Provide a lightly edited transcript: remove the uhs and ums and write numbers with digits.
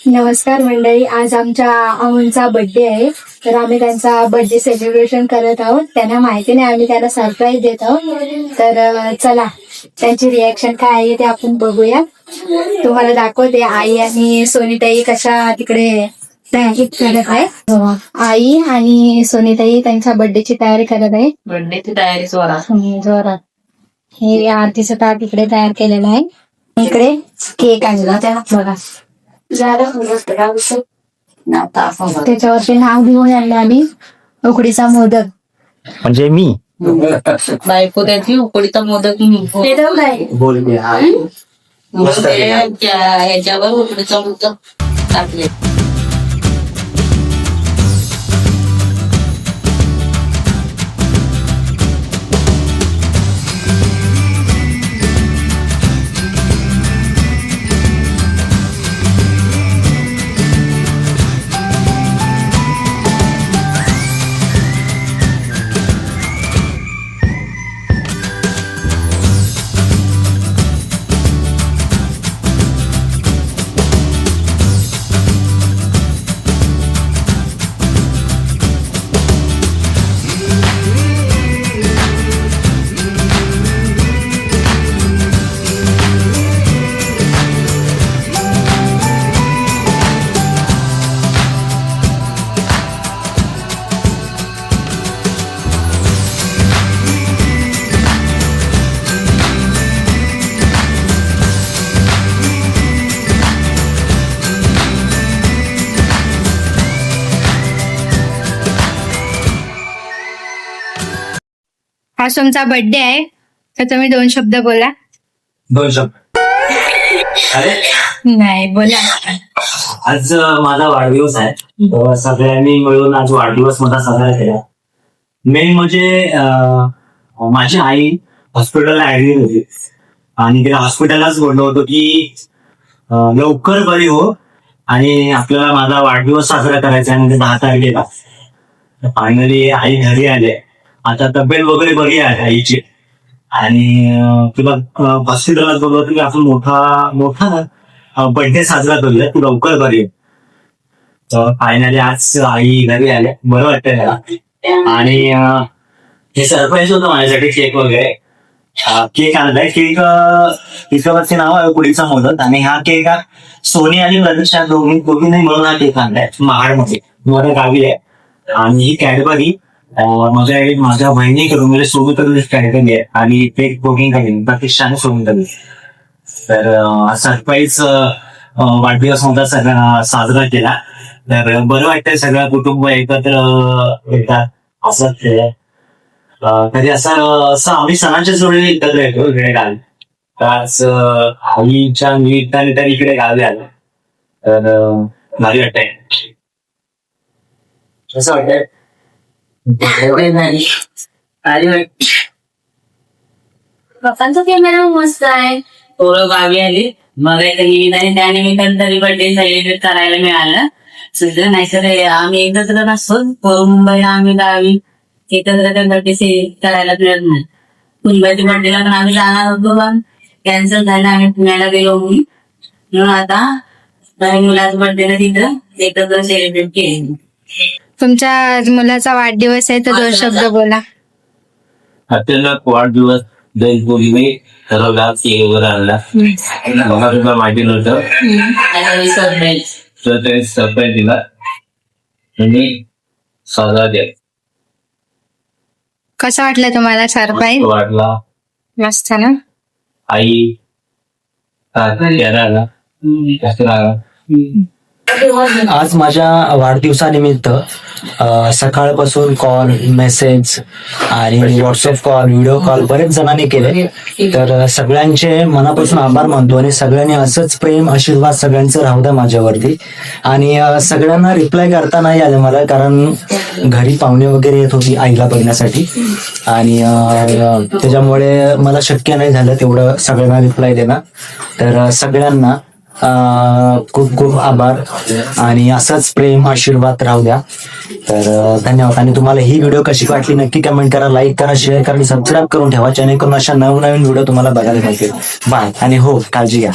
नमस्कार मंडळी, आज आमच्या अमोलचा बर्थडे आहे. तर आम्ही त्यांचा बर्थडे सेलिब्रेशन करत आहोत. त्यांना माहिती नाही, आम्ही त्याला सरप्राईज देत आहोत. तर चला त्यांची रिॲक्शन काय आहे ते आपण बघूया. तुम्हाला दाखवते आई आणि सोनीताई कशा तिकडे तयारी करत आहे. आई आणि सोनीताई त्यांच्या बर्थडेची तयारी करत आहे. बर्थडेची तयारी जोरात. हे आरतीचं ताट इकडे तयार केलेलं आहे. इकडे केक आणला त्या बघा. त्याच्यावरती नाव घेऊन आणले आम्ही उकडीचा मोदक. म्हणजे मी बायको त्याची उकडीचा मोदक ह्याच्यावर उकडीचा मोदक टाकले. आज तुमचा बर्थडे आहे तर तुम्ही 2 शब्द बोला. 2 शब्द. अरे नाही बोला. आज माझा वाढदिवस आहे. तर सगळ्यांनी मिळून आज वाढदिवस माझा साजरा केला. मेन म्हणजे माझी आई हॉस्पिटलला ऍडमिट होती आणि तिला हॉस्पिटललाच बोललो होतो की लवकर बरी हो आणि आपल्याला माझा वाढदिवस साजरा करायचा आहे. म्हणजे 10 तारखेला फायनली आई घरी आले. आता तब्येत वगैरे बरी आहे आईची आणि तुला हॉस्पिटलला बोललो होतो की आपण मोठा बर्थडे साजरा करूया, तू लवकर बरी आहे. तर फायनली आज आई घरी आले, बरं वाटतंय मला. आणि हे सरप्राईज होतं माझ्यासाठी. केक वगैरे केक आणलाय. केक तिच्यावरचे नाव आहे उकडीचा मोदक आणि हा केक सोनी आणि प्रदीक्षा दोघींनी मिळून हा केक आणलाय महाडमध्ये, माझ्या गावी आहे. आणि ही कॅडबरी माझ्या बहिणीकडून म्हणजे सोबतकडून कॅडबरी आहे आणि केक दोघींकडून प्रतीक्षाने सोबतकडून. तर सरप्राईज वाढदिवस मोठा सगळा साजरा केला. तर बरं वाटतंय, सगळं कुटुंब एकत्र येतात. असं तरी असं आम्ही सणाच्या जोडीने एकत्र येतो इकडे गावी. तर आज आईच्या निमित्ताने तर इकडे गावी आलो. तर भारी वाटतंय. कसं वाटतंय? पप्पांचा कॅमेरा मस्त आहे. पोरं गावी आली मग निमित्ताने त्या निमित्ताने तरी बर्थडे सेलिब्रेट करायला मिळालं. सुद्धा नाहीतर आम्ही एकत्र नसतो. मुंबईला आम्ही गावी एकत्र बर्थडे सेलिब्रेट करायला मिळत नाही. मुंबईच्या बर्थडेला पण आम्ही जाणार होतो पण कॅन्सल झालं. आम्ही पुण्याला गेलो म्हणून आता मुलाच्या बर्थडेला तिथं एकत्र सेलिब्रेट केले. तुमच्या मुलाचा वाढदिवस आहे तर 2 शब्द बोला. अत्यंत वाढदिवस दैनपोलीने ठरवला, केक वगैरे आणला. मला सुद्धा माहिती नव्हतं. तर ते सरप्राईज दिला आणि साजरा केला. कसं वाटलं तुम्हाला सरप्राईज? वाटला मस्त ना. आई आज माझ्या वाढदिवसानिमित्त सकाळपासून कॉल, मेसेज आणि व्हॉट्सअप कॉल, व्हिडिओ कॉल बरेच जणांनी केले. तर सगळ्यांचे मनापासून आभार मानतो आणि सगळ्यांनी असंच प्रेम, आशीर्वाद सगळ्यांचं राहू द्या माझ्यावरती. आणि सगळ्यांना रिप्लाय करता नाही आलं मला, कारण घरी पाहुणे वगैरे येत होती आईला बघण्यासाठी आणि त्याच्यामुळे मला शक्य नाही झालं तेवढं सगळ्यांना रिप्लाय देणं. तर सगळ्यांना खूप खूप आभार आणि असंच प्रेम, आशीर्वाद राहू द्या. तर धन्यवाद. आणि तुम्हाला ही व्हिडिओ कशी वाटली नक्की कमेंट करा, लाईक करा, शेअर करा आणि सबस्क्राईब करून ठेवा, जेणेकरून अशा नवनवीन व्हिडिओ तुम्हाला बघायला मिळतील. बाय आणि हो, काळजी घ्या.